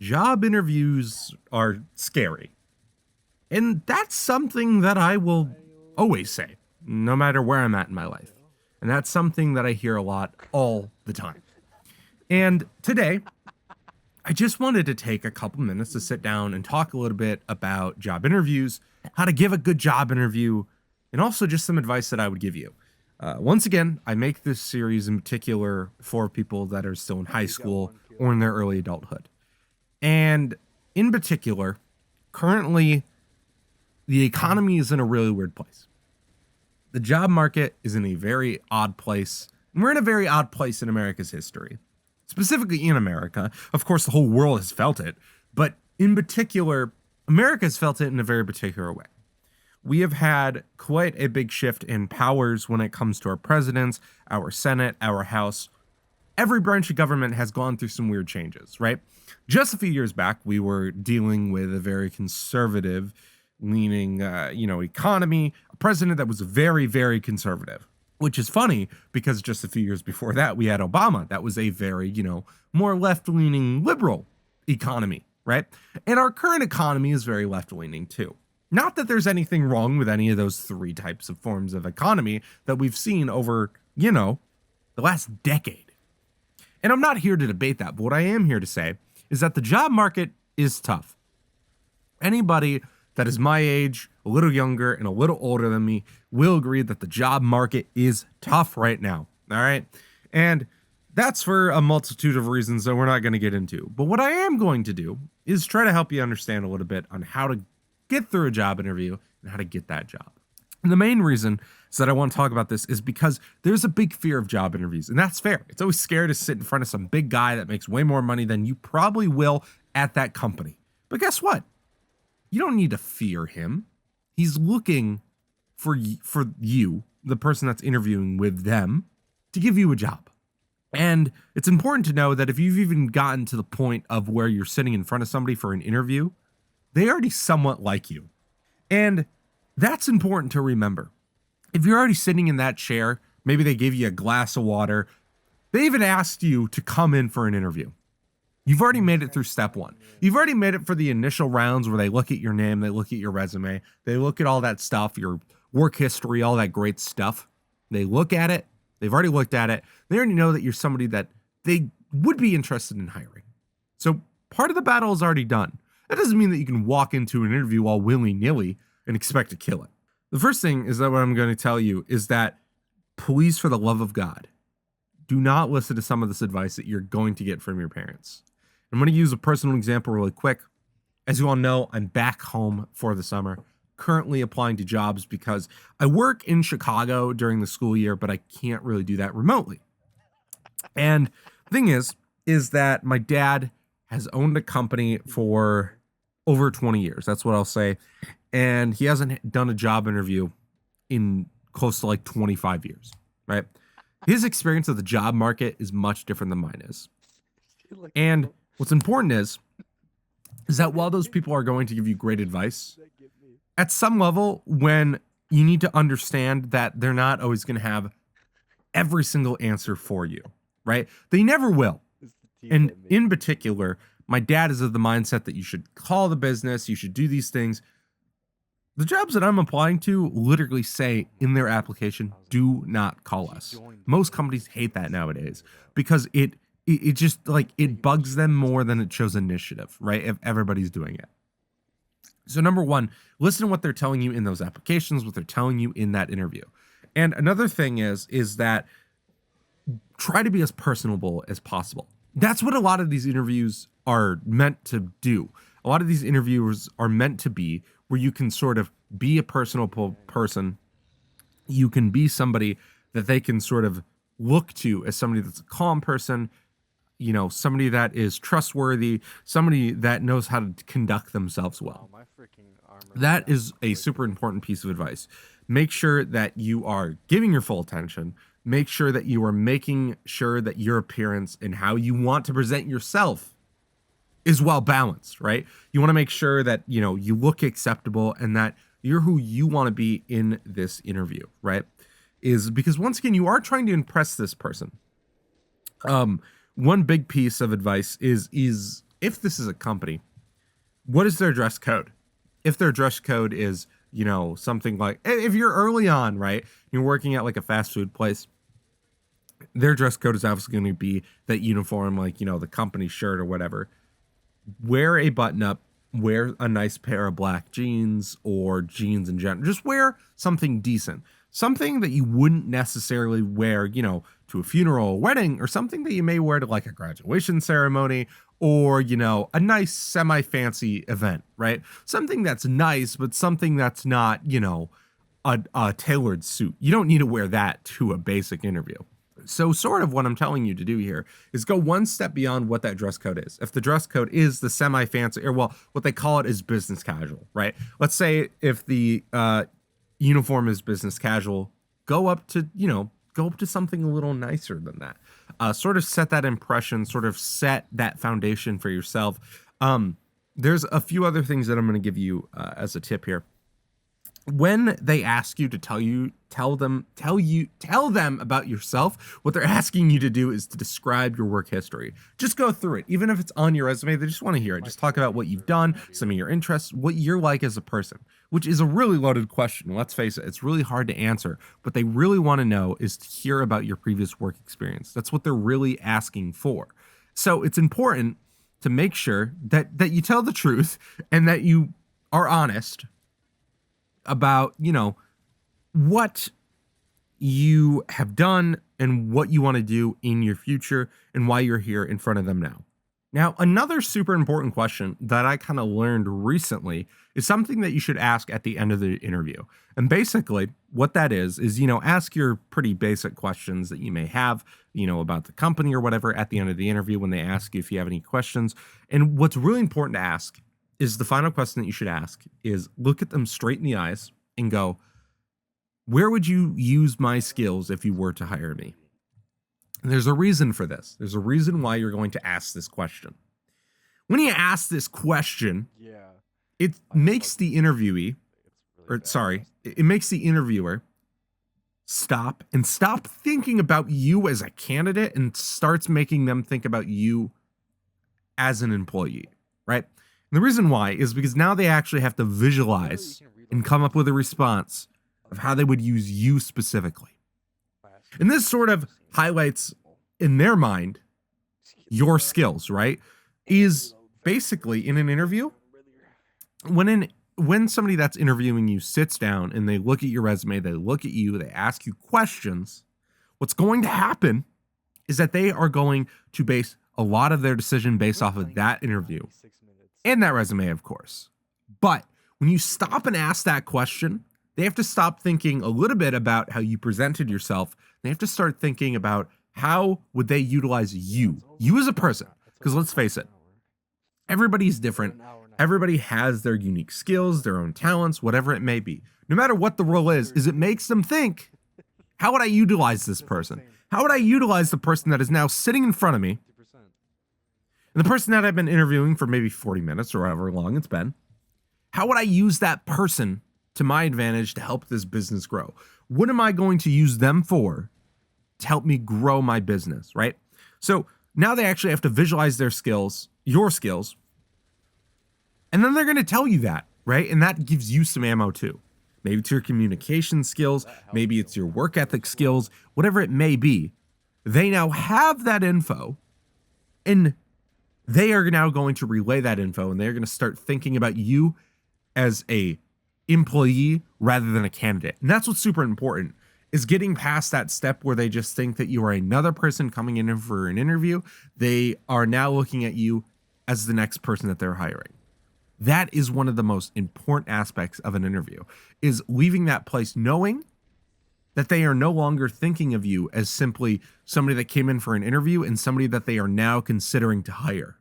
job interviews are scary. And that's something that I will always say, no matter where I'm at in my life. And that's something that I hear a lot all the time. And today, I just wanted to take a couple minutes to sit down and talk a little bit about job interviews, how to give a good job interview, and also just some advice that I would give you. Once again, I make this series in particular for people that are still in high school or in their early adulthood. And in particular, currently, the economy is in a really weird place. The job market is in a very odd place. And we're in a very odd place in America's history. Specifically in America. Of course, the whole world has felt it. But in particular, America has felt it in a very particular way. We have had quite a big shift in powers when it comes to our presidents, our Senate, our House. Every branch of government has gone through some weird changes, right? Just a few years back, we were dealing with a very conservative leaning, economy, a president that was very, very conservative, which is funny because just a few years before that, we had Obama. That was a very, more left-leaning liberal economy, right? And our current economy is very left-leaning too. Not that there's anything wrong with any of those three types of forms of economy that we've seen over, the last decade. And I'm not here to debate that, but what I am here to say is that the job market is tough. Anybody that is my age, a little younger, and a little older than me will agree that the job market is tough right now, all right? And that's for a multitude of reasons that we're not going to get into. But what I am going to do is try to help you understand a little bit on how to get through a job interview and how to get that job. And the main reason is that I want to talk about this is because there's a big fear of job interviews, and that's fair. It's always scary to sit in front of some big guy that makes way more money than you probably will at that company. But guess what? You don't need to fear him. He's looking for you, the person that's interviewing with them, to give you a job. And it's important to know that if you've even gotten to the point of where you're sitting in front of somebody for an interview, they already somewhat like you. And that's important to remember. If you're already sitting in that chair, maybe they gave you a glass of water, they even asked you to come in for an interview. You've already made it through step one. You've already made it for the initial rounds where they look at your name, they look at your resume, they look at all that stuff, your work history, all that great stuff. They look at it. They've already looked at it. They already know that you're somebody that they would be interested in hiring. So part of the battle is already done. That doesn't mean that you can walk into an interview all willy-nilly and expect to kill it. The first thing is that what I'm going to tell you is that please, for the love of God, do not listen to some of this advice that you're going to get from your parents. I'm going to use a personal example really quick. As you all know, I'm back home for the summer, currently applying to jobs because I work in Chicago during the school year, but I can't really do that remotely. And the thing is that my dad has owned a company for over 20 years. That's what I'll say. And he hasn't done a job interview in close to like 25 years, right? His experience of the job market is much different than mine is. And what's important is that while those people are going to give you great advice, at some level, when you need to understand that they're not always going to have every single answer for you, right? They never will. And in particular, my dad is of the mindset that you should call the business, you should do these things. The jobs that I'm applying to literally say in their application, do not call us. Most companies hate that nowadays because it just like it bugs them more than it shows initiative, right? If everybody's doing it. So number one, listen to what they're telling you in those applications, what they're telling you in that interview. And another thing is that try to be as personable as possible. That's what a lot of these interviews are meant to do. A lot of these interviewers are meant to be where you can sort of be a personable person. You can be somebody that they can sort of look to as somebody that's a calm person, somebody that is trustworthy, somebody that knows how to conduct themselves well. That is a super important piece of advice. Make sure that you are giving your full attention. Make sure that you are making sure that your appearance and how you want to present yourself is well balanced, right? You want to make sure that, you look acceptable and that you're who you want to be in this interview, right? Is because once again, you are trying to impress this person. One big piece of advice is if this is a company, what is their dress code? If their dress code is, you know, something like, if you're early on, right, you're working at like a fast food place, their dress code is obviously going to be that uniform, like, you know, the company shirt or whatever. Wear a button up, wear a nice pair of black jeans or jeans in general. Just wear something decent, something that you wouldn't necessarily wear, you know, to a funeral or wedding, or something that you may wear to like a graduation ceremony or, you know, a nice semi-fancy event, right? Something that's nice, but something that's not, you know, a tailored suit. You don't need to wear that to a basic interview. So sort of what I'm telling you to do here is go one step beyond what that dress code is. If the dress code is the semi-fancy, or well, what they call it is business casual, right? Let's say if the uniform is business casual, go up to something a little nicer than that. Sort of set that impression, sort of set that foundation for yourself. There's a few other things that I'm going to give you as a tip here. When they ask you to tell them about yourself, what they're asking you to do is to describe your work history. Just go through it. Even if it's on your resume, they just want to hear it. Just talk about what you've done, some of your interests, what you're like as a person, which is a really loaded question. Let's face it, it's really hard to answer. What they really want to know is to hear about your previous work experience. That's what they're really asking for. So it's important to make sure that you tell the truth and that you are honest about, you know, what you have done and what you want to do in your future and why you're here in front of them now. Now, another super important question that I kind of learned recently is something that you should ask at the end of the interview. And basically what that is, you know, ask your pretty basic questions that you may have, you know, about the company or whatever at the end of the interview when they ask you if you have any questions. And what's really important to ask is the final question that you should ask is look at them straight in the eyes and go, where would you use my skills if you were to hire me? And there's a reason for this. There's a reason why you're going to ask this question. When you ask this question, it makes the interviewee, it makes the interviewer stop thinking about you as a candidate and starts making them think about you as an employee, right? And the reason why is because now they actually have to visualize and come up with a response of how they would use you specifically. And this sort of highlights in their mind your skills, right? Is basically in an interview, when somebody that's interviewing you sits down and they look at your resume, they look at you, they ask you questions, what's going to happen is that they are going to base a lot of their decision based off of that interview and that resume, of course. But when you stop and ask that question, they have to stop thinking a little bit about how you presented yourself. They have to start thinking about how would they utilize you as a person. Because let's face it, everybody's different. Everybody has their unique skills, their own talents, whatever it may be. No matter what the role is it makes them think, how would I utilize this person? How would I utilize the person that is now sitting in front of me? And the person that I've been interviewing for maybe 40 minutes or however long it's been, how would I use that person to my advantage to help this business grow? What am I going to use them for to help me grow my business, right? So now they actually have to visualize their skills, your skills, and then they're going to tell you that, right? And that gives you some ammo too. Maybe it's your communication skills, maybe it's your work ethic skills, whatever it may be. They now have that info, and they are now going to relay that info, and they're going to start thinking about you as a employee rather than a candidate. And that's what's super important, is getting past that step where they just think that you are another person coming in for an interview. They are now looking at you as the next person that they're hiring. That is one of the most important aspects of an interview, is leaving that place knowing that they are no longer thinking of you as simply somebody that came in for an interview and somebody that they are now considering to hire.